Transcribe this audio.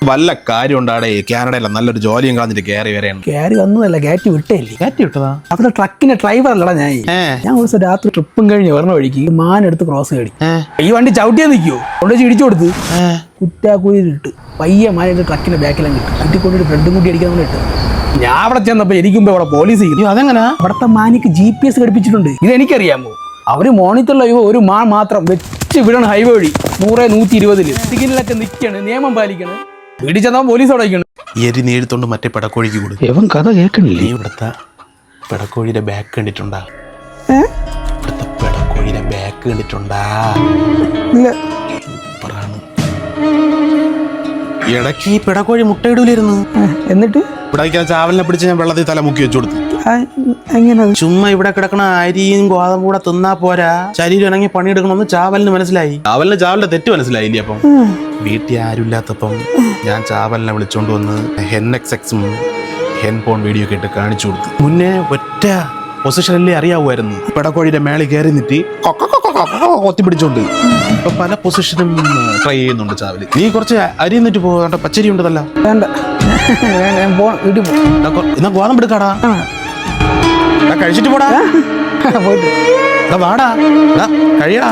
വല്ല കാര്യം ഉണ്ടാടേ കാനഡയിലെ നല്ലൊരു ജോലിയും കളഞ്ഞിട്ട് കയറി വരെയാണ്. കയറി വന്നതല്ല, കയറ്റി വിട്ടേല്ലേ. കയറ്റി വിട്ടതാ? അവിടെ ട്രക്കിന്റെ ഡ്രൈവർ അല്ലടാ ഞാൻ ഒരു ദിവസം രാത്രി ട്രിപ്പും കഴിഞ്ഞ് പറഞ്ഞ വഴിക്ക് മാനെടുത്ത് ക്രോസ് കയറി. ഈ വണ്ടി ചവിട്ടിയാ നിൽക്കുവോ കൊണ്ട് ചിടിച്ചു കൊടുത്ത് കുറ്റാക്കുഴിയിലിട്ട് പയ്യെ മാനായിട്ട് ട്രക്കിന്റെ ബാക്കിലും കിട്ടും കട്ടിക്കൊണ്ടിട്ട് ബ്രെഡും കൂട്ടി അടിക്കാൻ ഇട്ട്. ഞാൻ അവിടെ ചെന്നപ്പോ എനിക്കുമ്പോ അവിടെ പോലീസ് ചെയ്യും. അതെങ്ങനെ? അവിടുത്തെ മാനിക്ക് GPS ഘടിപ്പിച്ചിട്ടുണ്ട്. ഇതെനിക്കറിയാമോ? അവര് മോണിറ്ററിൽ ഒരു മാൻ മാത്രം വെച്ച് വിടണം ഹൈവേ വഴി 100-120 സിഗ്നലൊക്കെ നിൽക്കാണ്, നിയമം പാലിക്കണം. വീട്ടിൽ ചെന്നാൽ പോലീസ് അവിടെ എരി നേരിത്തോണ്ട് മറ്റേ പെടക്കോഴിക്ക് കൊടു. ഇവൻ കഥ കേൾക്കണില്ലേ? ഇവിടുത്തെ പെടക്കോഴിയുടെ ബാക്ക് കണ്ടിട്ടുണ്ടാ? ഇവിടുത്തെ പെടക്കോഴിയുടെ ബാക്ക് കണ്ടിട്ടുണ്ടാ? ഇടയ്ക്ക് ഈ പെടക്കോഴി മുട്ടയിടൂലായിരുന്നു. എന്നിട്ട് ഇവിടെ ചാവലിനെ പിടിച്ച് ഞാൻ വെള്ളത്തിൽ തല മുക്കി വെച്ചു കൊടുത്തു. എങ്ങനെ? ചുമ്മാ ഇവിടെ കിടക്കണ അരിയും ഗോതമ്പും കൂടെ തിന്നാ പോരാ, ശരീരം ഇണങ്ങി പണിയെടുക്കണമെന്ന് ചാവലിന് മനസ്സിലായി. ചാവലിന്റെ തെറ്റ് മനസ്സിലായില്ലേ? അപ്പം വീട്ടിൽ ആരുമില്ലാത്തപ്പം ഞാൻ ചാവലിനെ വിളിച്ചോണ്ട് വന്ന് HenXXും ഹെൻപോൺ വീഡിയോ ഒക്കെ ഇട്ട് കാണിച്ചു കൊടുത്തു. മുന്നേ ഒറ്റ പൊസിഷനല്ലേ അറിയാവുമായിരുന്നു. പെടക്കോഴിയുടെ മേളിൽ കയറി നിറ്റി കൊത്തി പിടിച്ചോണ്ട് ഇപ്പൊ പല പൊസിഷനും ട്രൈ ചെയ്യുന്നുണ്ട് ചാവല്. നീ കുറച്ച് അരി എന്നിട്ട് പോകണ്ട, പച്ചരി ഉണ്ടതല്ല. വേണ്ട, എന്നാ ഗോതമ്പ് എടുക്കാടാ, കഴിച്ചിട്ട് പോടാ. വാടാ കഴിയടാ.